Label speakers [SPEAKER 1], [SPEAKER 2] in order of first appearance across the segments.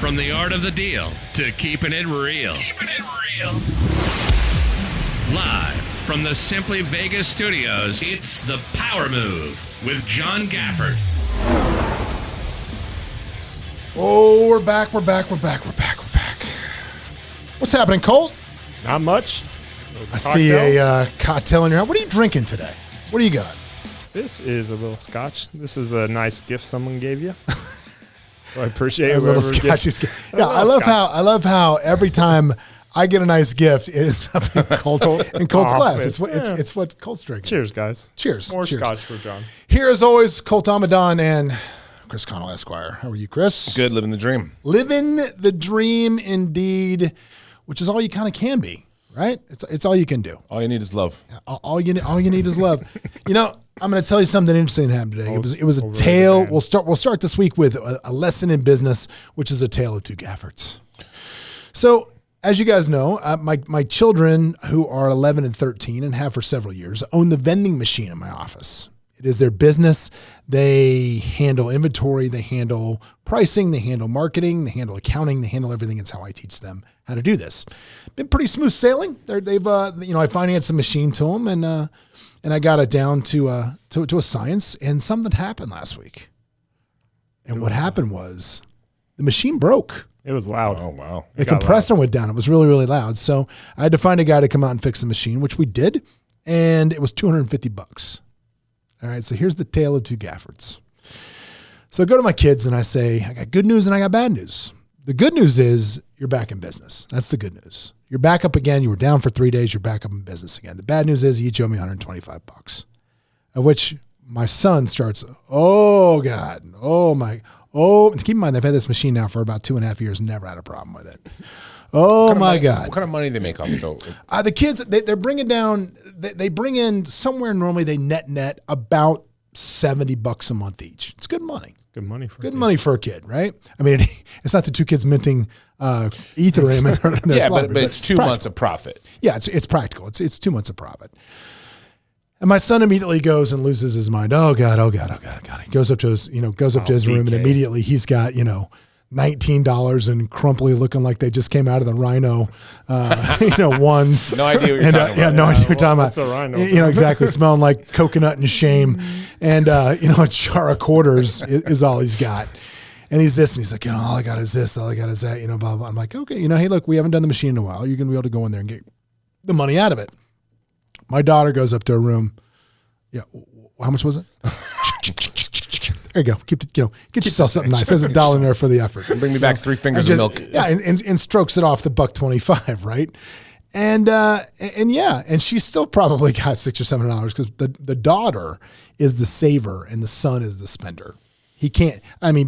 [SPEAKER 1] From the art of the deal to keeping it real. Live from the Simply Vegas studios, it's The Power Move with John Gafford.
[SPEAKER 2] Oh, we're back. What's happening, Colt?
[SPEAKER 3] Not much.
[SPEAKER 2] I see a cocktail in your hand. What are you drinking today? What do you got?
[SPEAKER 3] This is a little scotch. This is a nice gift someone gave you. So I appreciate it.
[SPEAKER 2] A little scotch. Yeah, I love how every time I get a nice gift, it ends up in Colt's glass. It's what Colt's drinking.
[SPEAKER 3] Cheers, guys.
[SPEAKER 2] Cheers.
[SPEAKER 3] More
[SPEAKER 2] Cheers.
[SPEAKER 3] scotch for John.
[SPEAKER 2] Here, as always, Colt Amadon and Chris Connell, Esquire. How are you, Chris?
[SPEAKER 4] Good, living the dream.
[SPEAKER 2] Living the dream, indeed, which is all you kind of can be, right? It's all you can do.
[SPEAKER 4] All you need is love.
[SPEAKER 2] All you need is love. You know, I'm going to tell you something interesting that happened today. It was a tale. We'll start this week with a lesson in business, which is a tale of two Gaffords. So, as you guys know, my children, who are 11 and 13 and have for several years, own the vending machine in my office. It is their business. They handle inventory. They handle pricing. They handle marketing. They handle accounting. They handle everything. It's how I teach them how to do this. Been pretty smooth sailing. I financed the machine to them, and I got it down to a science. And something happened last week. And what happened was the machine broke.
[SPEAKER 3] It was loud.
[SPEAKER 4] Oh, wow.
[SPEAKER 2] The compressor went down. It was really, really loud. So I had to find a guy to come out and fix the machine, which we did. And it was $250. All right. So here's the tale of two Gaffords. So I go to my kids and I say, I got good news and I got bad news. The good news is you're back in business. That's the good news. You're back up again. You were down for 3 days. You're back up in business again. The bad news is you each owe me $125, of which my son starts, oh God, oh my, oh, keep in mind, I've had this machine now for about 2.5 years, never had a problem with it. Oh my God.
[SPEAKER 4] What kind of money do they make off it though?
[SPEAKER 2] The kids, they're bringing down, they bring in somewhere normally they net about $70 a month each. It's good money.
[SPEAKER 3] Good money
[SPEAKER 2] for a kid, right? I mean, it's not the two kids minting Ethereum.
[SPEAKER 4] But it's 2 months of profit.
[SPEAKER 2] Yeah, it's practical. It's 2 months of profit. And my son immediately goes and loses his mind. Oh God. He goes up to his room and immediately he's got, $19 and crumply looking like they just came out of the Rhino, ones.
[SPEAKER 4] No idea what you're talking about.
[SPEAKER 2] Yeah, no idea what you're talking about.
[SPEAKER 3] What's a Rhino?
[SPEAKER 2] Exactly. Smelling like coconut and shame. And, a jar of quarters is all he's got. And he's this, and he's like, all I got is this, all I got is that, blah, blah. I'm like, okay, hey, look, we haven't done the machine in a while. You're going to be able to go in there and get the money out of it. My daughter goes up to her room. Yeah. How much was it? There you go. Get yourself something nice. There's $1 in there for the effort.
[SPEAKER 4] Bring me back 3 fingers of milk.
[SPEAKER 2] Yeah, and strokes it off the $125, right? And she's still probably got $600 or $700 because the daughter is the saver and the son is the spender. He can't.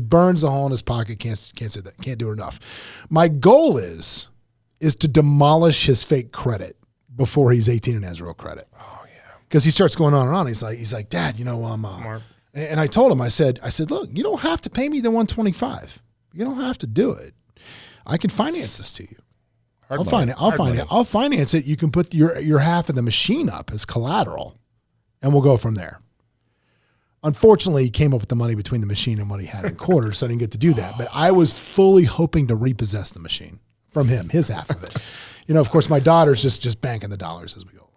[SPEAKER 2] Burns a hole in his pocket. Can't say that. Can't do it enough. My goal is to demolish his fake credit before he's 18 and has real credit.
[SPEAKER 4] Oh yeah.
[SPEAKER 2] Because he starts going on and on. He's like, Dad, I'm
[SPEAKER 3] smart.
[SPEAKER 2] And I told him, I said, look, you don't have to pay me the $125. You don't have to do it. I can finance this to you. I'll finance it. You can put your half of the machine up as collateral, and we'll go from there. Unfortunately, he came up with the money between the machine and what he had in quarters, so I didn't get to do that. But I was fully hoping to repossess the machine from him, his half of it. Of course, my daughter's just banking the dollars as we go along.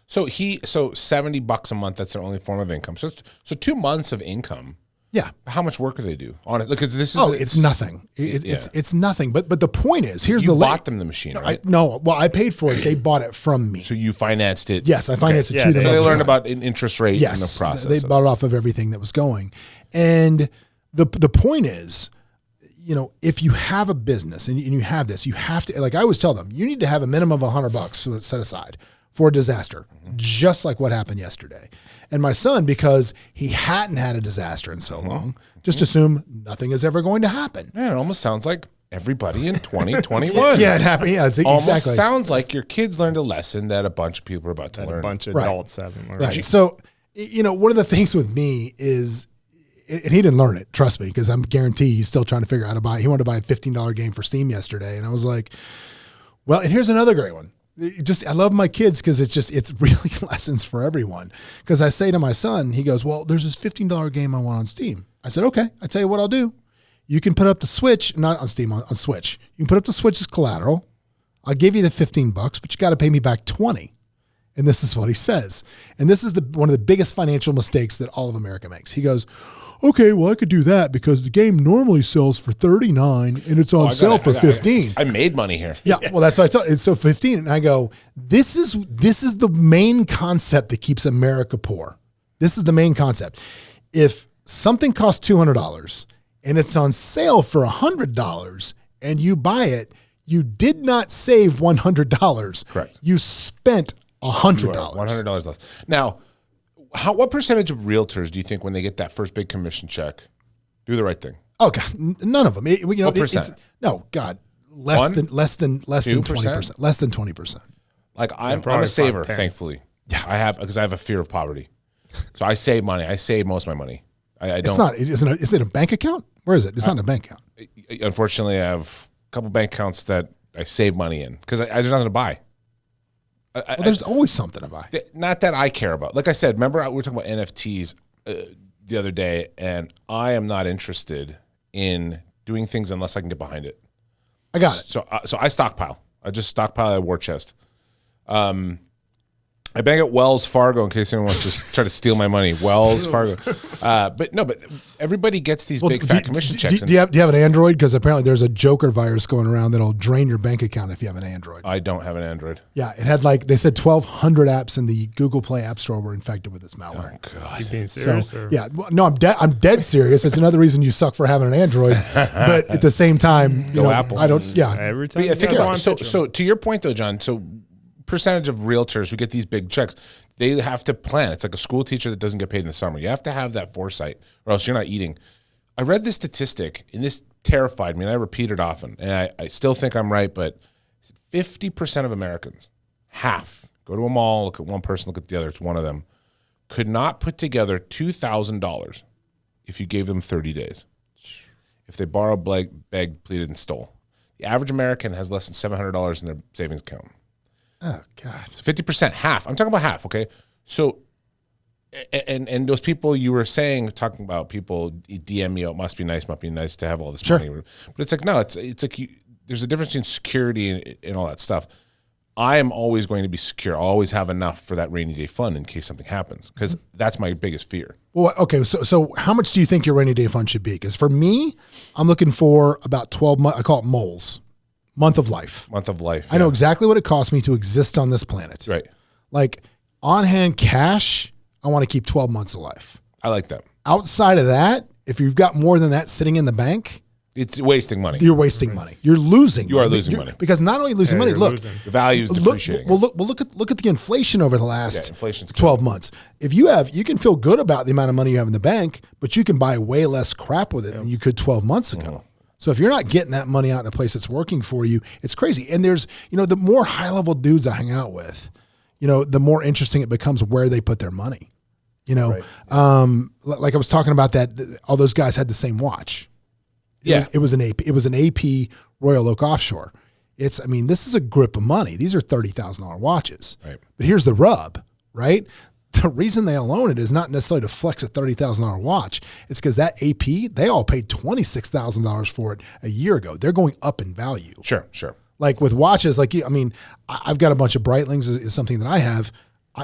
[SPEAKER 4] So $70 a month, that's their only form of income. So 2 months of income.
[SPEAKER 2] Yeah.
[SPEAKER 4] How much work do they do on it? Because
[SPEAKER 2] it's nothing. It's nothing. But the point is, here's
[SPEAKER 4] you bought them the machine, right?
[SPEAKER 2] I paid for it. They bought it from me.
[SPEAKER 4] So you financed it.
[SPEAKER 2] Yes, I financed it to them.
[SPEAKER 4] So they learned about an interest rate in the process.
[SPEAKER 2] They bought it off of everything that was going. And the point is, if you have a business and you have this, you have to, like I always tell them, you need to have a minimum of $100 set aside for a disaster, just like what happened yesterday. And my son, because he hadn't had a disaster in so long, just assumed nothing is ever going to happen.
[SPEAKER 4] Man, it almost sounds like everybody in 2021.
[SPEAKER 2] Yeah, it happened. Yeah, exactly.
[SPEAKER 4] Almost sounds like your kids learned a lesson that a bunch of people are about to learn.
[SPEAKER 3] A bunch of adults haven't learned.
[SPEAKER 2] Right. So, one of the things with me is, and he didn't learn it, trust me, because I'm guaranteed he's still trying to figure out how to buy. He wanted to buy a $15 game for Steam yesterday. And I was like, well, and here's another great one. I love my kids because it's really lessons for everyone. Because I say to my son, he goes, well, there's this $15 game I want on Steam. I said, okay, I tell you what I'll do. You can put up the Switch, not on Steam, on Switch. You can put up the Switch as collateral. I'll give you the $15, but you got to pay me back 20. And this is what he says. And this is one of the biggest financial mistakes that all of America makes. He goes, okay, well, I could do that because the game normally sells for $39 and it's on sale for $15.
[SPEAKER 4] I made money here.
[SPEAKER 2] Yeah, well, that's what I told. It's so $15, and I go, this is the main concept that keeps America poor. This is the main concept. If something costs $200 and it's on sale for $100 and you buy it, you did not save $100.
[SPEAKER 4] Correct.
[SPEAKER 2] You spent $100.
[SPEAKER 4] $100 less. Now, what percentage of realtors do you think when they get that first big commission check do the right thing?
[SPEAKER 2] Oh God, none of them.
[SPEAKER 4] What percent?
[SPEAKER 2] No, God, less than 20%. Less than 20%.
[SPEAKER 4] Like I'm a saver, thankfully.
[SPEAKER 2] Yeah,
[SPEAKER 4] because I have a fear of poverty. So I save money. I save most of my money. I don't.
[SPEAKER 2] Is it a bank account? Where is it? It's not in a bank account.
[SPEAKER 4] Unfortunately, I have a couple bank accounts that I save money in because there's nothing to buy.
[SPEAKER 2] There's always something to buy.
[SPEAKER 4] Not that I care about. Like I said, remember we were talking about NFTs the other day, and I am not interested in doing things unless I can get behind it.
[SPEAKER 2] I got it.
[SPEAKER 4] So I stockpile. I just stockpile a war chest. I bang at Wells Fargo in case anyone wants to try to steal my money. Wells Fargo. But everybody gets these big fat commission checks.
[SPEAKER 2] Do you have an Android? Because apparently there's a Joker virus going around that'll drain your bank account if you have an Android.
[SPEAKER 4] I don't have an Android.
[SPEAKER 2] Yeah, it had they said 1,200 apps in the Google Play App Store were infected with this malware.
[SPEAKER 4] Oh God!
[SPEAKER 3] You being serious?
[SPEAKER 2] Yeah, no, I'm dead serious. It's another reason you suck for having an Android. But at the same time,
[SPEAKER 4] Apple.
[SPEAKER 2] I don't. Yeah,
[SPEAKER 3] Every time.
[SPEAKER 4] So to your point though, John. So percentage of realtors who get these big checks, they have to plan. It's like a school teacher that doesn't get paid in the summer. You have to have that foresight or else you're not eating. I read this statistic and this terrified me, and I repeat it often, and I still think I'm right, but 50% of Americans, half, go to a mall, look at one person, look at the other, it's one of them, could not put together $2,000 if you gave them 30 days. If they borrowed, begged, pleaded, and stole. The average American has less than $700 in their savings account.
[SPEAKER 2] Oh God!
[SPEAKER 4] 50%, half. I'm talking about half. Okay, so and those people you were talking about people DM me. Oh, it must be nice to have all this money. But it's like no, it's like there's a difference between security and all that stuff. I am always going to be secure. I'll always have enough for that rainy day fund in case something happens because that's my biggest fear.
[SPEAKER 2] Well, okay, so how much do you think your rainy day fund should be? Because for me, I'm looking for about 12 months. I call it moles. Month of life. I know exactly what it costs me to exist on this planet.
[SPEAKER 4] Right.
[SPEAKER 2] Like on hand cash, I want to keep 12 months of life.
[SPEAKER 4] I like that.
[SPEAKER 2] Outside of that, if you've got more than that sitting in the bank,
[SPEAKER 4] it's wasting money.
[SPEAKER 2] You're wasting money. You're losing.
[SPEAKER 4] You are losing money.
[SPEAKER 2] Because not only losing money, look,
[SPEAKER 4] the value is depreciating.
[SPEAKER 2] Look at the inflation over the last 12 months. If you can feel good about the amount of money you have in the bank, but you can buy way less crap with it than you could 12 months ago. Mm-hmm. So if you're not getting that money out in a place that's working for you, it's crazy. And there's, the more high level dudes I hang out with, the more interesting it becomes where they put their money. Right. Like I was talking about that, all those guys had the same watch. It was an AP Royal Oak Offshore. This is a grip of money. These are $30,000 watches. Right. But here's the rub, right? The reason they all own it is not necessarily to flex a $30,000 watch. It's because that AP, they all paid $26,000 for it a year ago. They're going up in value.
[SPEAKER 4] Sure.
[SPEAKER 2] Like with watches, I've got a bunch of Breitlings is something that I have.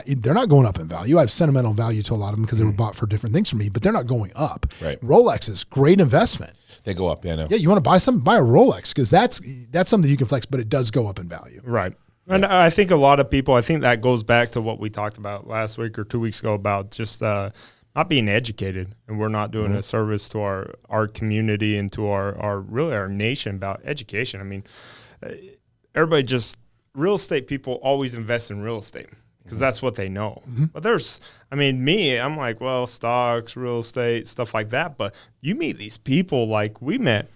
[SPEAKER 2] They're not going up in value. I have sentimental value to a lot of them because they were bought for different things for me, but they're not going up.
[SPEAKER 4] Right.
[SPEAKER 2] Rolexes, great investment.
[SPEAKER 4] They go up, yeah, I know.
[SPEAKER 2] Yeah, you want to buy something, buy a Rolex because that's something you can flex, but it does go up in value.
[SPEAKER 3] Right. And I think a lot of people, I think that goes back to what we talked about last week or 2 weeks ago about just not being educated, and we're not doing a service to our community and to our nation about education. Everybody real estate people always invest in real estate because that's what they know. Mm-hmm. But I'm like, well, stocks, real estate, stuff like that. But you meet these people like we met,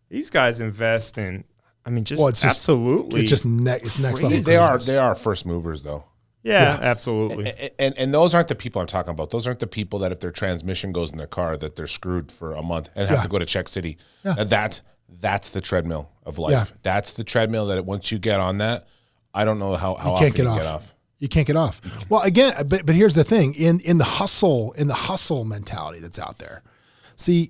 [SPEAKER 3] these guys invest in, absolutely.
[SPEAKER 2] It's next level.
[SPEAKER 4] They are first movers though.
[SPEAKER 3] Yeah, absolutely.
[SPEAKER 4] And those aren't the people I'm talking about. Those aren't the people that if their transmission goes in their car that they're screwed for a month and have to go to Czech City. Yeah. That's the treadmill of life. Yeah. That's the treadmill that once you get on that, I don't know how often you get off.
[SPEAKER 2] You can't get off. Well, again, but here's the thing: in the hustle mentality that's out there. See,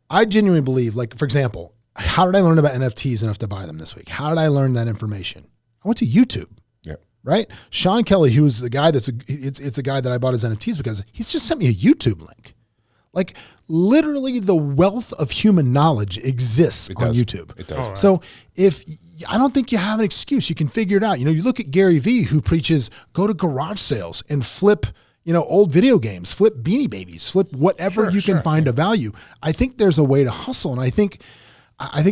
[SPEAKER 2] I genuinely believe, like, for example, how did I learn about NFTs enough to buy them this week? How did I learn that information? I went to YouTube.
[SPEAKER 4] Yeah.
[SPEAKER 2] Right? Sean Kelly, who's the guy it's a guy that I bought his NFTs because he's just sent me a YouTube link. Like, literally the wealth of human knowledge exists on YouTube.
[SPEAKER 4] It does.
[SPEAKER 2] So I don't think you have an excuse. You can figure it out. You look at Gary Vee, who preaches, go to garage sales and flip, old video games, flip Beanie Babies, flip whatever you can find of value. I think there's a way to hustle. And I think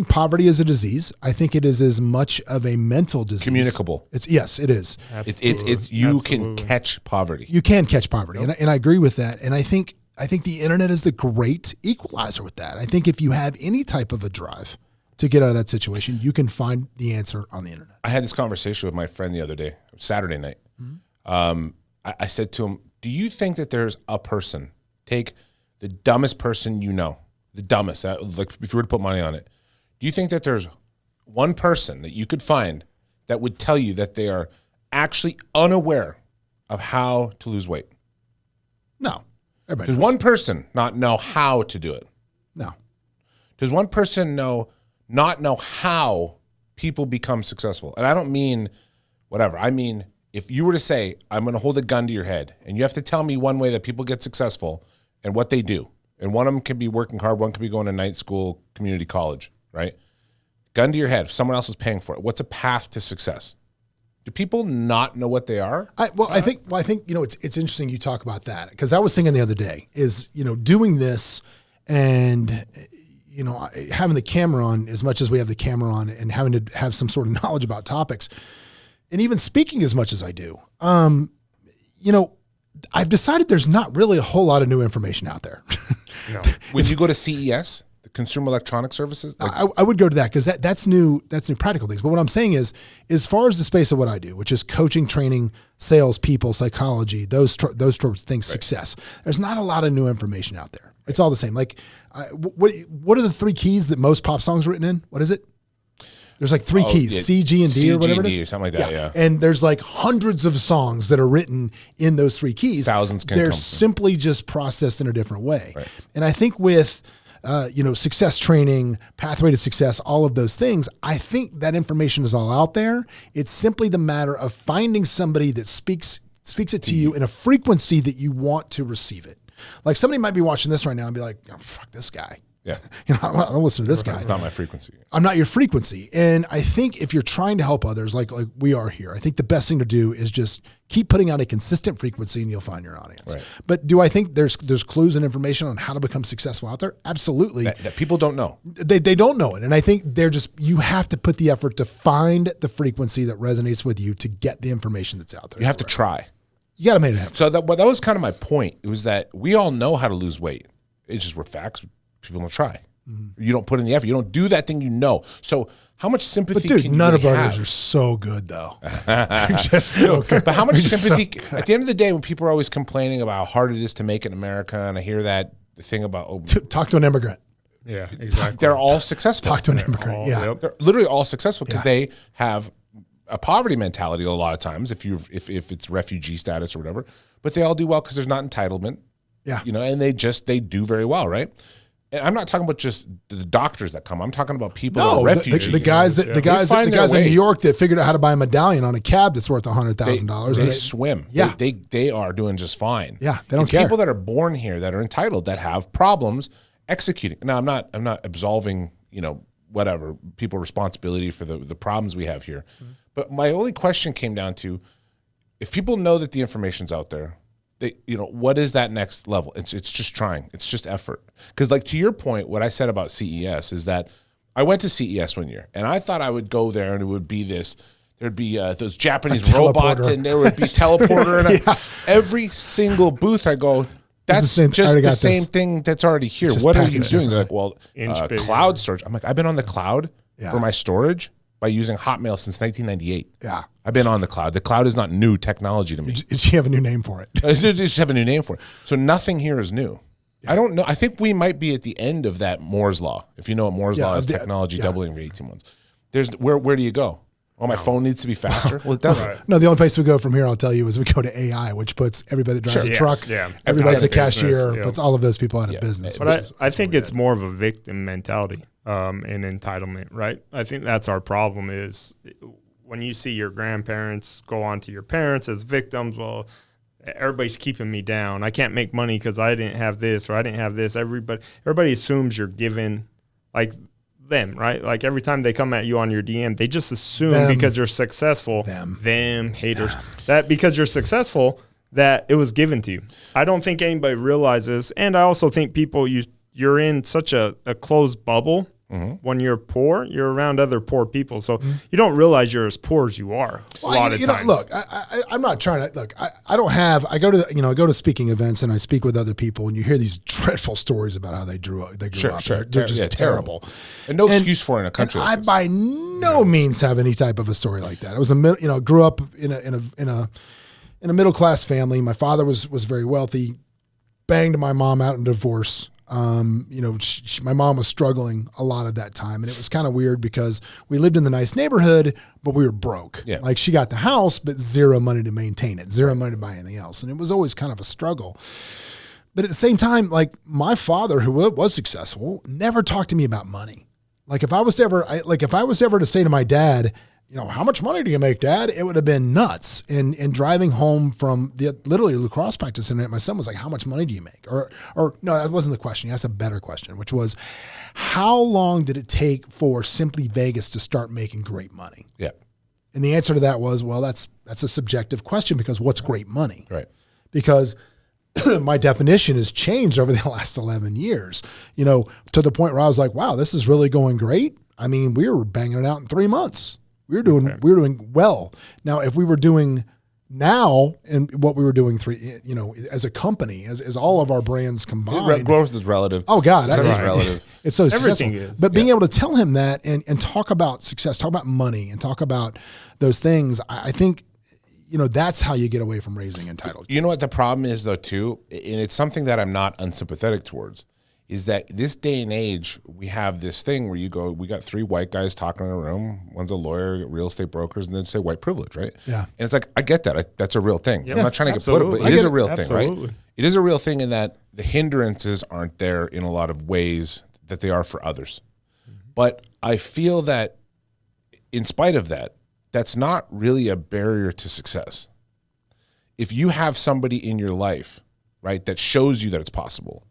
[SPEAKER 2] poverty is a disease. I think it is as much of a mental disease.
[SPEAKER 4] Communicable.
[SPEAKER 2] Yes, it is.
[SPEAKER 4] It's you can catch poverty.
[SPEAKER 2] You can catch poverty. And I agree with that. And I think the internet is the great equalizer with that. I think if you have any type of a drive to get out of that situation, you can find the answer on the internet.
[SPEAKER 4] I had this conversation with my friend the other day, Saturday night. Mm-hmm. I said to him, do you think that there's a person, take the dumbest person the dumbest, like if you were to put money on it, do you think that there's one person that you could find that would tell you that they are actually unaware of how to lose weight?
[SPEAKER 2] No.
[SPEAKER 4] Does one person not know how to do it?
[SPEAKER 2] No.
[SPEAKER 4] Does one person not know how people become successful? And I don't mean whatever. I mean, if you were to say, I'm going to hold a gun to your head, and you have to tell me one way that people get successful and what they do. And one of them can be working hard, one could be going to night school, community college, right? Gun to your head. If someone else is paying for it, what's a path to success? Do people not know what they are?
[SPEAKER 2] I think it's interesting you talk about that, because I was thinking the other day is doing this and having the camera on as much as we have the camera on and having to have some sort of knowledge about topics and even speaking as much as I do. I've decided there's not really a whole lot of new information out there.
[SPEAKER 4] No. Would you go to CES? Consumer Electronic Services?
[SPEAKER 2] I would go to that because that's new practical things. But what I'm saying is, as far as the space of what I do, which is coaching, training, sales, people, psychology, those sorts of things, success, there's not a lot of new information out there. It's all the same. Like, what are the 3 keys that most pop songs are written in? What is it? There's like 3 keys, C, G, and D, or whatever it is.
[SPEAKER 4] Or something like that, yeah.
[SPEAKER 2] And there's like hundreds of songs that are written in those 3 keys.
[SPEAKER 4] Thousands can
[SPEAKER 2] They're
[SPEAKER 4] come
[SPEAKER 2] simply just processed in a different way.
[SPEAKER 4] Right.
[SPEAKER 2] And I think with success training, pathway to success, all of those things, I think that information is all out there. It's simply the matter of finding somebody that speaks it to you in a frequency that you want to receive it. Like, somebody might be watching this right now and be like, oh, fuck this guy.
[SPEAKER 4] Yeah.
[SPEAKER 2] I don't listen to this guy.
[SPEAKER 4] It's not my frequency.
[SPEAKER 2] I'm not your frequency. And I think if you're trying to help others like we are here, I think the best thing to do is just keep putting out a consistent frequency and you'll find your audience.
[SPEAKER 4] Right.
[SPEAKER 2] But do I think there's clues and information on how to become successful out there? Absolutely.
[SPEAKER 4] That people don't know.
[SPEAKER 2] They don't know it. And I think you have to put the effort to find the frequency that resonates with you to get the information that's out there.
[SPEAKER 4] You have to try.
[SPEAKER 2] You got to make it happen.
[SPEAKER 4] So that was kind of my point. It was that we all know how to lose weight. It's just we're facts. People don't try. Mm-hmm. You don't put in the effort. You don't do that thing you know. So how much sympathy can you have?
[SPEAKER 2] None of our guys are so good, though. They're just so good.
[SPEAKER 4] But how much sympathy? At the end of the day, when people are always complaining about how hard it is to make it in America, and I hear the thing about...
[SPEAKER 2] Talk to an immigrant.
[SPEAKER 3] Yeah, exactly.
[SPEAKER 4] They're all successful.
[SPEAKER 2] Talk to an immigrant, yeah.
[SPEAKER 4] They're literally all successful because they have a poverty mentality a lot of times, if it's refugee status or whatever. But they all do well because there's not entitlement.
[SPEAKER 2] Yeah.
[SPEAKER 4] And they do very well, right? And I'm not talking about just the doctors that come. I'm talking about people that are refugees.
[SPEAKER 2] The guys in New York that figured out how to buy a medallion on a cab that's worth $100,000.
[SPEAKER 4] They swim.
[SPEAKER 2] Yeah.
[SPEAKER 4] They are doing just fine.
[SPEAKER 2] Yeah, they don't care.
[SPEAKER 4] People that are born here that are entitled that have problems executing. Now, I'm not absolving, whatever, people responsibility for the problems we have here. Mm-hmm. But my only question came down to, if people know that the information's out there, what is that next level? It's just trying. It's just effort. Because to your point, what I said about CES is that I went to CES one year and I thought I would go there and it would be there'd be those Japanese robots and there would be teleporter and every single booth I go, that's just the same thing that's already here. What are you doing? They're like, well, cloud storage. I'm like, I've been on the cloud for my storage by using Hotmail since 1998.
[SPEAKER 2] Yeah.
[SPEAKER 4] I've been on the cloud. The cloud is not new technology to me.
[SPEAKER 2] You have a new name for it.
[SPEAKER 4] I just have a new name for it. So nothing here is new. Yeah. I don't know. I think we might be at the end of that Moore's Law. If you know what Moore's Law is, technology doubling every 18 months. Where do you go? Oh, my phone needs to be faster. Well, it doesn't.
[SPEAKER 3] Right.
[SPEAKER 2] No, the only place we go from here, I'll tell you, is we go to AI, which puts everybody that drives a truck, everybody's a cashier, puts all of those people out of business.
[SPEAKER 3] But I think it's more of a victim mentality and entitlement, right? I think that's our problem is when you see your grandparents go on to your parents as victims, well, everybody's keeping me down. I can't make money because I didn't have this or I didn't have this. Everybody assumes you're giving like them, right? Like every time they come at you on your DM, they just assume because you're successful, them haters, that because you're successful, that it was given to you. I don't think anybody realizes. And I also think people, you're in such a closed bubble. When you're poor, you're around other poor people. So you don't realize you're as poor as you are a lot of times.
[SPEAKER 2] Look, I'm not trying to look. I go to speaking events and I speak with other people, and you hear these dreadful stories about how they grew up. They're just terrible.
[SPEAKER 4] And no excuse for it in a country.
[SPEAKER 2] I by no means have any type of a story like that. I was grew up in a middle class family. My father was very wealthy, banged my mom out in divorce. My mom was struggling a lot at that time, and it was kind of weird because we lived in the nice neighborhood, but we were broke. Yeah. Like she got the house, but zero money to maintain it, zero money to buy anything else. And it was always kind of a struggle. But at the same time, like my father, who was successful, never talked to me about money. Like if I was ever to say to my dad, how much money do you make, Dad? It would have been nuts. And driving home from literally lacrosse practice, and my son was like, how much money do you make? Or no, that wasn't the question. He asked a better question, which was, how long did it take for Simply Vegas to start making great money?
[SPEAKER 4] Yeah. And
[SPEAKER 2] the answer to that was, well, that's a subjective question because what's great money?
[SPEAKER 4] Right.
[SPEAKER 2] Because my definition has changed over the last 11 years, to the point where I was like, wow, this is really going great. I mean, we were banging it out in 3 months. We were doing well. Now, if we were doing now and what we were doing as a company, as all of our brands combined.
[SPEAKER 4] Growth is relative.
[SPEAKER 2] Oh God.
[SPEAKER 4] Success is relative.
[SPEAKER 2] It's so
[SPEAKER 3] everything
[SPEAKER 2] successful.
[SPEAKER 3] is.
[SPEAKER 2] But being able to tell him that and talk about success, talk about money and talk about those things, I think, that's how you get away from raising entitled kids.
[SPEAKER 4] You know what the problem is though too? And it's something that I'm not unsympathetic towards. Is that this day and age, we have this thing where we got 3 white guys talking in a room. One's a lawyer, real estate brokers, and then say white privilege, right?
[SPEAKER 2] Yeah.
[SPEAKER 4] And it's like, I get that. That's a real thing.
[SPEAKER 3] Yep.
[SPEAKER 4] I'm not trying to get political, but it is a real thing, right?
[SPEAKER 3] Absolutely.
[SPEAKER 4] It is a real thing in that the hindrances aren't there in a lot of ways that they are for others. But I feel that in spite of that, that's not really a barrier to success. If you have somebody in your life, right, that shows you that it's possible,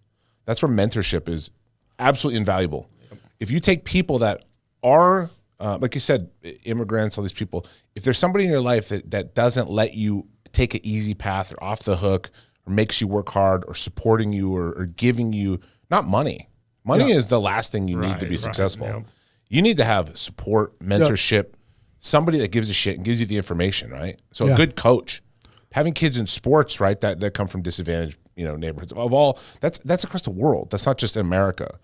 [SPEAKER 4] that's where mentorship is absolutely invaluable. If you take people that are, like you said, immigrants, all these people, if there's somebody in your life that doesn't let you take an easy path or off the hook or makes you work hard or supporting you or giving you, not money. Money is the last thing you need to be successful.
[SPEAKER 3] Yep.
[SPEAKER 4] You need to have support, mentorship, somebody that gives a shit and gives you the information, right? So a good coach. Having kids in sports, right, that come from disadvantaged neighborhoods of all, that's across the world. That's not just in America.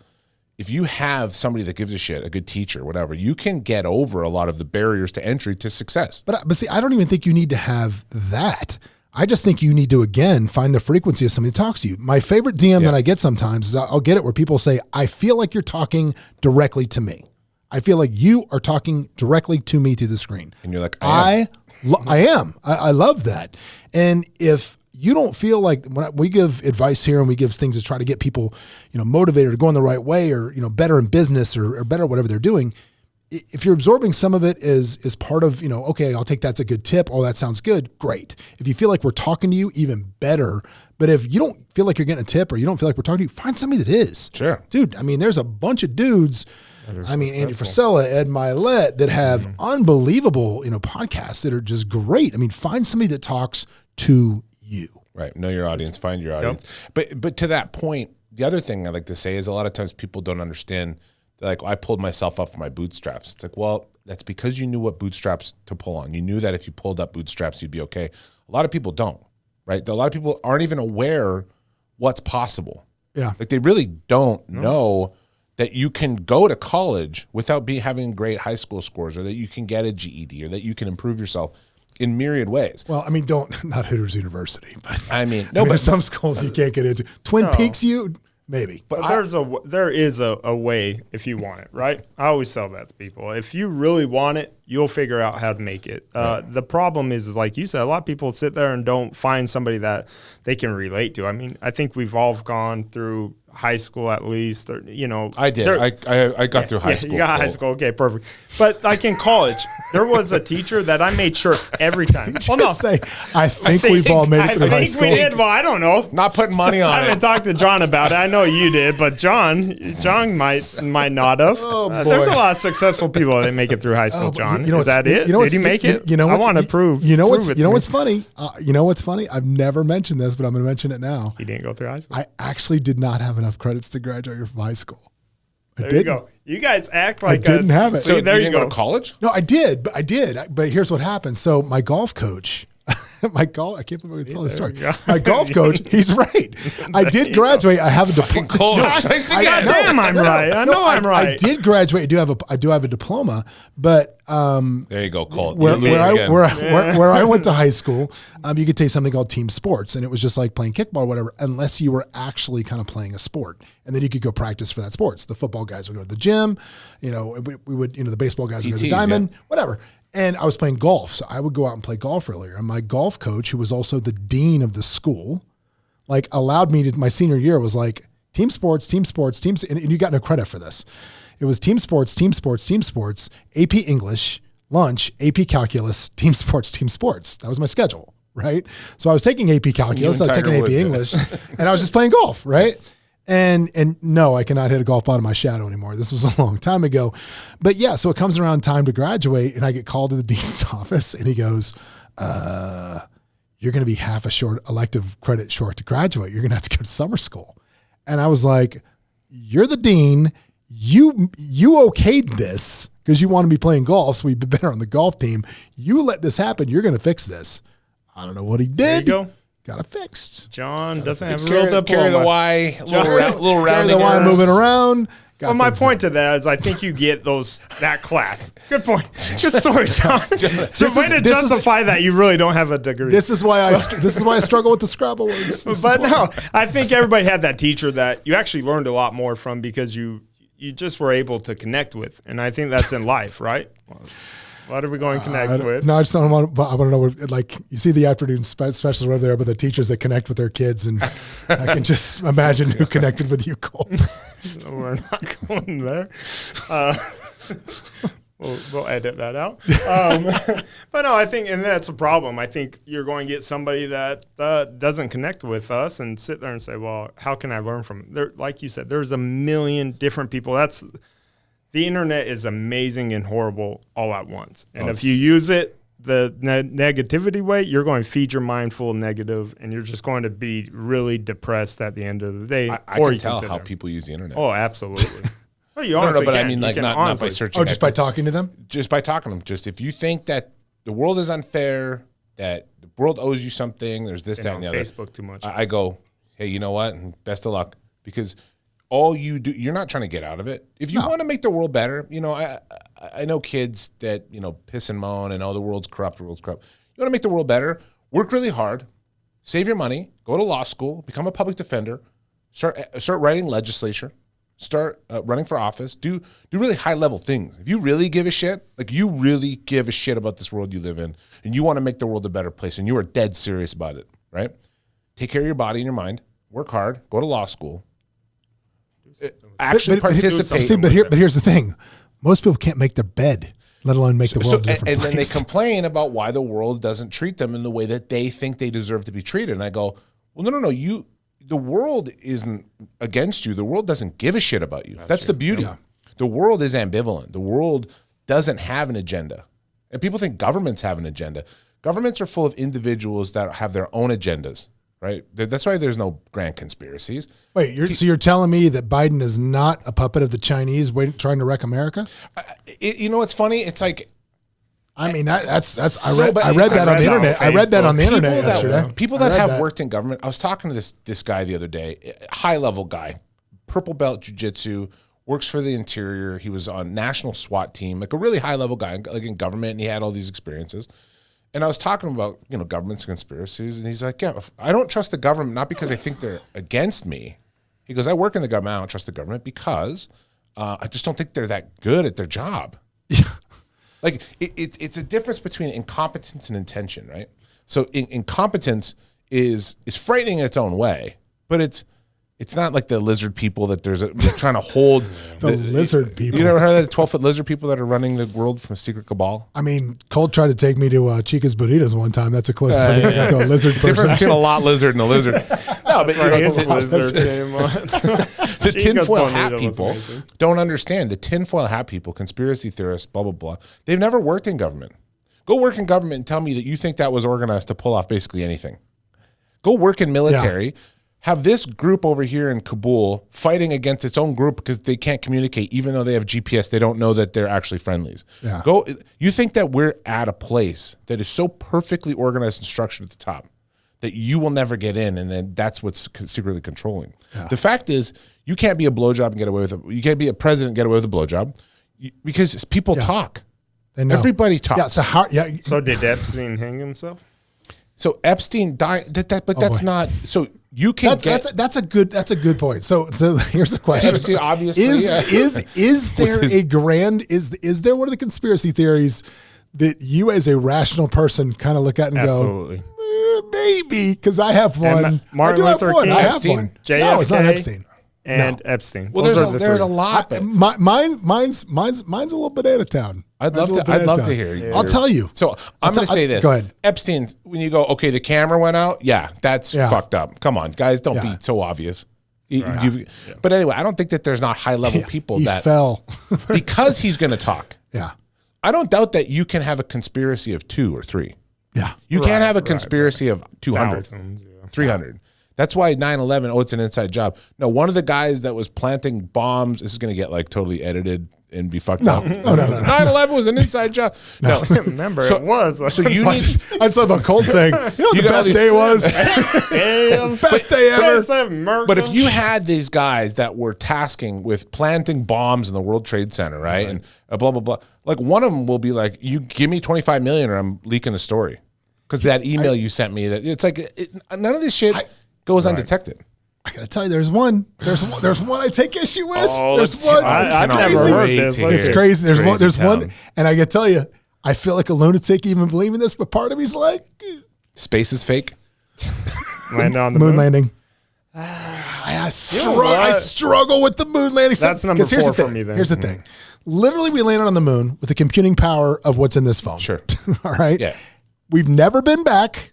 [SPEAKER 4] If you have somebody that gives a shit, a good teacher, whatever, you can get over a lot of the barriers to entry to success.
[SPEAKER 2] But see, I don't even think you need to have that. I just think you need to, again, find the frequency of somebody that talks to you. My favorite DM that I get sometimes is I'll get it where people say, I feel like you're talking directly to me. I feel like you are talking directly to me through the screen.
[SPEAKER 4] And you're like,
[SPEAKER 2] I am. I love that. And if you don't feel like when we give advice here and we give things to try to get people, motivated or going the right way or, better in business or better at whatever they're doing, if you're absorbing some of it as part of, okay, I'll take that's a good tip. Oh, that sounds good. Great. If you feel like we're talking to you, even better. But if you don't feel like you're getting a tip or you don't feel like we're talking to you, find somebody that is.
[SPEAKER 4] Sure.
[SPEAKER 2] Dude, I mean, there's a bunch of dudes. Andy Frisella, Ed Milet, that have unbelievable, podcasts that are just great. I mean, find somebody that talks to you.
[SPEAKER 4] Right. Know your audience, find your audience. Yep. But to that point, the other thing I like to say is a lot of times people don't understand, like, I pulled myself up from my bootstraps. It's like, well, that's because you knew what bootstraps to pull on. You knew that if you pulled up bootstraps, you'd be okay. A lot of people don't, right? A lot of people aren't even aware what's possible.
[SPEAKER 2] Yeah.
[SPEAKER 4] Like they really don't know that you can go to college without having great high school scores, or that you can get a GED, or that you can improve yourself in myriad ways.
[SPEAKER 2] Well, I mean, not Hooters University, but
[SPEAKER 4] but
[SPEAKER 2] some schools you can't get into. Twin Peaks, maybe.
[SPEAKER 3] But there is a way if you want it, right? I always tell that to people. If you really want it, you'll figure out how to make it. The problem is like you said, a lot of people sit there and don't find somebody that they can relate to. I mean, I think we've all gone through high school at least, or, you know.
[SPEAKER 4] I did. I got through high school.
[SPEAKER 3] You got high school. Okay, perfect. But like in college, there was a teacher that I made sure every time.
[SPEAKER 2] I think we've all made it through high school.
[SPEAKER 3] I think we did. Well, I don't know.
[SPEAKER 4] Not putting money on
[SPEAKER 3] I haven't talked to John about it. I know you did, but John might not have.
[SPEAKER 2] Oh, boy.
[SPEAKER 3] There's a lot of successful people that make it through high school, John.
[SPEAKER 2] You know,
[SPEAKER 3] is that it? Did he make it? I want to prove.
[SPEAKER 2] You know what's funny? You know what's funny? I've never mentioned this, but I'm going to mention it now.
[SPEAKER 3] He didn't go through high school.
[SPEAKER 2] I actually did not have enough credits to graduate from high school.
[SPEAKER 3] There you go. You guys act like
[SPEAKER 2] I didn't have it.
[SPEAKER 4] So there you go. To college?
[SPEAKER 2] No, I did. But here's what happened. So my golf coach, I can't believe I tell this story. My golf coach, he's right. I did graduate. I have a diploma.
[SPEAKER 3] I'm right. I know I'm right.
[SPEAKER 2] I did graduate. I do have a diploma, but
[SPEAKER 4] there you go, Colt.
[SPEAKER 2] Where I went to high school, you could take something called team sports, and it was just like playing kickball or whatever, unless you were actually kind of playing a sport, and then you could go practice for that sports. The football guys would go to the gym, we would, the baseball guys would go to the diamond, whatever. And I was playing golf, so I would go out and play golf earlier. And my golf coach, who was also the dean of the school, like allowed me to, my senior year was like team sports, and you got no credit for this. It was team sports, AP English, lunch, AP Calculus, team sports. That was my schedule, right? So I was taking AP Calculus, I was taking AP English, and I was just playing golf, right? And no, I cannot hit a golf ball in my shadow anymore. This was a long time ago. But yeah, so it comes around time to graduate, and I get called to the dean's office, and he goes, you're going to be half a short elective credit short to graduate. You're going to have to go to summer school. And I was like, you're the dean. You okayed this because you want to be playing golf, so we'd be better on the golf team. You let this happen. You're going to fix this. I don't know what he did.
[SPEAKER 3] There you go.
[SPEAKER 2] Got it fixed.
[SPEAKER 3] John doesn't have a real diploma.
[SPEAKER 4] Carry the Y, little rounding.
[SPEAKER 2] Carry the Y moving around.
[SPEAKER 3] Well, my point to that is I think you get that class. Good point. Good story, John. Way to justify that you really don't have a degree.
[SPEAKER 2] This is why I struggle with the Scrabble words.
[SPEAKER 3] But no, I think everybody had that teacher that you actually learned a lot more from because you just were able to connect with. And I think that's in life, right? What are we going to connect with?
[SPEAKER 2] No, I just don't want to. I want to know what, like, you see the afternoon specials over there, but the teachers that connect with their kids, and I can just imagine who connected with you, Colt.
[SPEAKER 3] No, we're not going there. We'll edit that out. But no, I think, and that's a problem. I think you're going to get somebody that doesn't connect with us and sit there and say, well, how can I learn from them? Like you said, there's a million different people. The internet is amazing and horrible all at once. And if you use it the negativity way, you're going to feed your mind full of negative, and you're just going to be really depressed at the end of the day.
[SPEAKER 4] I can tell how people use the internet.
[SPEAKER 3] Oh, absolutely. Well, you
[SPEAKER 4] honestly but I mean, like, not by searching.
[SPEAKER 2] Oh, just by talking to them?
[SPEAKER 4] Just by talking to them. Just if you think that the world is unfair, that the world owes you something, there's this, that, and the other.
[SPEAKER 3] Facebook too much.
[SPEAKER 4] I go, hey, you know what? Best of luck. Because all you do, you're not trying to get out of it. If you want to make the world better, I know kids that, piss and moan and, the world's corrupt, You want to make the world better, work really hard, save your money, go to law school, become a public defender, start writing legislation, start running for office, do really high level things. If you really give a shit, like you really give a shit about this world you live in, and you want to make the world a better place, and you are dead serious about it, right? Take care of your body and your mind, work hard, go to law school, actually participate.
[SPEAKER 2] But here's the thing: most people can't make their bed, let alone make the world a different place.
[SPEAKER 4] And then they complain about why the world doesn't treat them in the way that they think they deserve to be treated. And I go, well, no. The world isn't against you. The world doesn't give a shit about you. That's the beauty. Yeah. The world is ambivalent. The world doesn't have an agenda. And people think governments have an agenda. Governments are full of individuals that have their own agendas. Right. That's why there's no grand conspiracies.
[SPEAKER 2] Wait, so you're telling me that Biden is not a puppet of the Chinese trying to wreck America?
[SPEAKER 4] It's funny. It's like,
[SPEAKER 2] I mean, I read that on the internet. I read that on the internet yesterday.
[SPEAKER 4] People that have worked in government. I was talking to this guy the other day, high level guy, purple belt jiu-jitsu, works for the interior. He was on national SWAT team, like a really high level guy, like in government, and he had all these experiences. And I was talking about, governments and conspiracies, and he's like, yeah, I don't trust the government, not because I think they're against me. He goes, I work in the government. I don't trust the government because I just don't think they're that good at their job. Like it's a difference between incompetence and intention, right? So incompetence is frightening in its own way, but it's not like the lizard people that they're trying to hold.
[SPEAKER 2] The lizard people.
[SPEAKER 4] You never heard of the 12-foot lizard people that are running the world from a secret cabal?
[SPEAKER 2] I mean, Colt tried to take me to Chica's Burritos one time. That's the closest I got to a lizard person.
[SPEAKER 4] Difference between a lot lizard and a lizard. No, but the tinfoil hat people don't understand. The tinfoil hat people, conspiracy theorists, blah, blah, blah. They've never worked in government. Go work in government and tell me that you think that was organized to pull off basically anything. Go work in military. Yeah. Have this group over here in Kabul fighting against its own group because they can't communicate, even though they have GPS. They don't know that they're actually friendlies. Yeah. You think that we're at a place that is so perfectly organized and structured at the top that you will never get in, and then that's what's secretly controlling. Yeah. The fact is, you can't be a blowjob and get away with it. You can't be a president and get away with a blowjob because people talk. Everybody talks.
[SPEAKER 2] Yeah.
[SPEAKER 3] So did Epstein hang himself?
[SPEAKER 4] So Epstein died, but that's not. So you can
[SPEAKER 2] that's a good point. So here's the question:
[SPEAKER 4] Epstein, obviously,
[SPEAKER 2] is there a grand is there one of the conspiracy theories that you as a rational person kind of look at and
[SPEAKER 3] Absolutely.
[SPEAKER 2] go, maybe because I have one.
[SPEAKER 3] Martin Luther King,
[SPEAKER 2] I have one.
[SPEAKER 3] JFK,
[SPEAKER 2] no, it's not Epstein.
[SPEAKER 3] And Epstein.
[SPEAKER 4] Well, there's a lot.
[SPEAKER 2] Mine's a little banana town.
[SPEAKER 4] I'd love to hear you.
[SPEAKER 2] I'll tell you.
[SPEAKER 4] So I'm going to say this.
[SPEAKER 2] Go ahead.
[SPEAKER 4] Epstein's, when you go, okay, the camera went out. Yeah, that's fucked up. Come on, guys, don't be so obvious. But anyway, I don't think that there's not high level people that
[SPEAKER 2] fell
[SPEAKER 4] because he's going to talk.
[SPEAKER 2] Yeah.
[SPEAKER 4] I don't doubt that you can have a conspiracy of 2 or 3.
[SPEAKER 2] Yeah.
[SPEAKER 4] You can't have a conspiracy of 200, 300. That's why 9/11, it's an inside job. No, one of the guys that was planting bombs, this is going to get like totally edited and be fucked up.
[SPEAKER 2] No.
[SPEAKER 4] 9/11 was an inside job. No.
[SPEAKER 3] Remember, it was.
[SPEAKER 4] So you need...
[SPEAKER 2] I just love how Colt saying, you know what the best day was? Best day ever.
[SPEAKER 4] But if you had these guys that were tasking with planting bombs in the World Trade Center, right? And blah, blah, blah. Like one of them will be like, you give me $25 million or I'm leaking the story. Because that email you sent me, that it's like, none of this shit... goes undetected.
[SPEAKER 2] I gotta tell you, there's one I take issue with. There's
[SPEAKER 3] one. I've never heard this.
[SPEAKER 2] It's crazy. There's one, and I gotta tell you, I feel like a lunatic even believing this, but part of me's like,
[SPEAKER 4] space is fake.
[SPEAKER 3] Land on the
[SPEAKER 2] moon landing. I struggle with the moon landing.
[SPEAKER 3] That's number 4 for me. Then
[SPEAKER 2] here's the thing. Literally, we landed on the moon with the computing power of what's in this phone.
[SPEAKER 4] Sure.
[SPEAKER 2] All right.
[SPEAKER 4] Yeah.
[SPEAKER 2] We've never been back.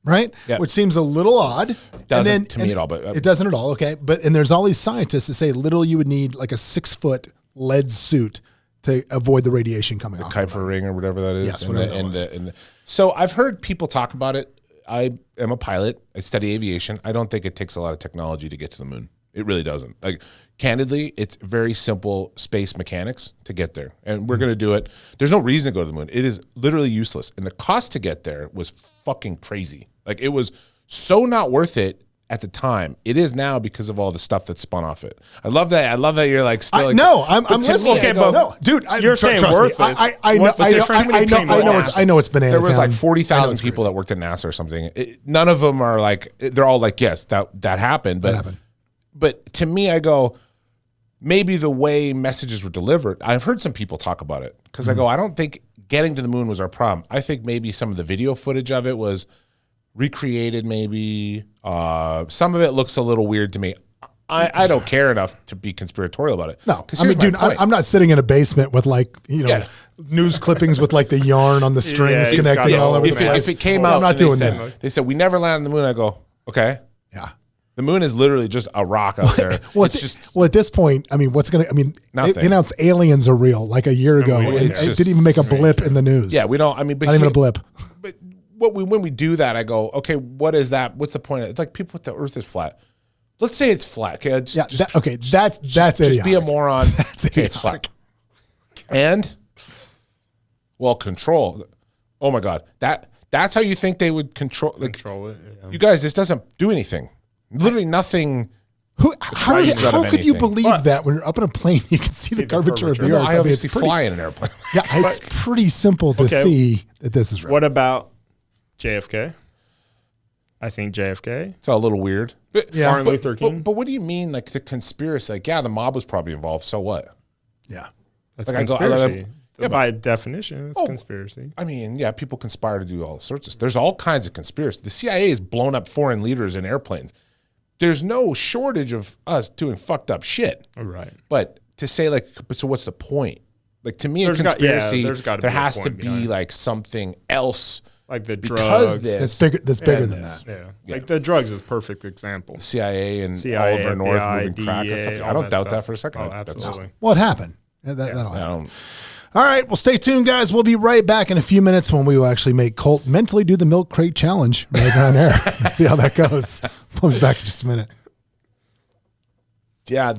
[SPEAKER 4] Right.
[SPEAKER 2] Yep. Which seems a little odd.
[SPEAKER 4] Doesn't to me at all, but
[SPEAKER 2] it doesn't at all. Okay. And there's all these scientists that say literally you would need like a 6-foot lead suit to avoid the radiation coming off.
[SPEAKER 4] Kuiper ring or whatever that is.
[SPEAKER 2] Yes, whatever that was.
[SPEAKER 4] So I've heard people talk about it. I am a pilot. I study aviation. I don't think it takes a lot of technology to get to the moon. It really doesn't. Like, candidly, it's very simple space mechanics to get there. And we're going to do it. There's no reason to go to the moon. It is literally useless. And the cost to get there was fucking crazy. Like, it was so not worth it at the time. It is now because of all the stuff that spun off it. I love that. I love that you're like still.
[SPEAKER 2] I'm listening.
[SPEAKER 3] Okay, but
[SPEAKER 2] no, dude,
[SPEAKER 3] you're saying worthless.
[SPEAKER 2] I know it's banana.
[SPEAKER 4] There was like 40,000 people that worked at NASA or something. None of them are like, they're all like, yes, that happened. But to me, I go, maybe the way messages were delivered, I've heard some people talk about it because I go, I don't think getting to the moon was our problem. I think maybe some of the video footage of it was recreated maybe. Some of it looks a little weird to me. I don't care enough to be conspiratorial about it.
[SPEAKER 2] No, I mean, dude, I'm not sitting in a basement with like, news clippings with like the yarn on the strings connecting all over the place.
[SPEAKER 4] If it came out,
[SPEAKER 2] I'm not doing that.
[SPEAKER 4] They said, we never landed on the moon. I go, okay.
[SPEAKER 2] Yeah.
[SPEAKER 4] The moon is literally just a rock out there.
[SPEAKER 2] At this point, I mean, they announced aliens are real like a year ago. And it didn't even make a blip in the news.
[SPEAKER 4] Yeah, we don't, I mean,
[SPEAKER 2] not even a blip.
[SPEAKER 4] But when we do that, I go, okay, what is that? What's the point? It's like people with the earth is flat. Let's say it's flat. Okay,
[SPEAKER 2] that's
[SPEAKER 4] just be a moron. Okay, it's flat. And control. Oh my God, that's how you think they would control it. Yeah. You guys, this doesn't do anything. Literally nothing.
[SPEAKER 2] How could you believe that when you're up in a plane, you can see the curvature of the earth?
[SPEAKER 4] I obviously fly in an airplane.
[SPEAKER 2] Yeah, it's pretty simple to see that this is real.
[SPEAKER 3] What about JFK? I think JFK.
[SPEAKER 4] It's a little weird. But,
[SPEAKER 2] Yeah.
[SPEAKER 3] Martin Luther King.
[SPEAKER 4] But what do you mean, like the conspiracy? Like, yeah, the mob was probably involved. So what?
[SPEAKER 2] Yeah.
[SPEAKER 3] That's
[SPEAKER 4] Like,
[SPEAKER 3] conspiracy.
[SPEAKER 4] yeah,
[SPEAKER 3] by definition, it's conspiracy.
[SPEAKER 4] I mean, yeah, people conspire to do all sorts of. There's all kinds of conspiracy. The CIA has blown up foreign leaders in airplanes. There's no shortage of us doing fucked up shit.
[SPEAKER 3] Right.
[SPEAKER 4] But to say like, but so what's the point? Like to me, a
[SPEAKER 3] There's
[SPEAKER 4] conspiracy,
[SPEAKER 3] gotta
[SPEAKER 4] there
[SPEAKER 3] be a
[SPEAKER 4] has to
[SPEAKER 3] point
[SPEAKER 4] be
[SPEAKER 3] behind it.
[SPEAKER 4] like something else.
[SPEAKER 3] Like the
[SPEAKER 4] Because
[SPEAKER 3] drugs.
[SPEAKER 4] this-
[SPEAKER 2] That's bigger than
[SPEAKER 4] this.
[SPEAKER 2] that.
[SPEAKER 3] Yeah. Like the drugs is a perfect example.
[SPEAKER 4] CIA and
[SPEAKER 3] CIA,
[SPEAKER 4] Oliver North
[SPEAKER 3] FBI,
[SPEAKER 4] moving crack and stuff.
[SPEAKER 3] DEA,
[SPEAKER 4] I
[SPEAKER 3] all
[SPEAKER 4] don't
[SPEAKER 3] that
[SPEAKER 4] doubt
[SPEAKER 3] stuff.
[SPEAKER 4] that for a second.
[SPEAKER 3] Oh,
[SPEAKER 4] That's-
[SPEAKER 3] absolutely.
[SPEAKER 2] Well, it happened. That'll
[SPEAKER 4] I
[SPEAKER 2] happen.
[SPEAKER 4] don't.
[SPEAKER 2] All right. Well, stay tuned, guys. We'll be right back in a few minutes when we will actually make Colt mentally do the milk crate challenge right on air. Let's see how that goes. We'll be back in just a minute.
[SPEAKER 4] Yeah.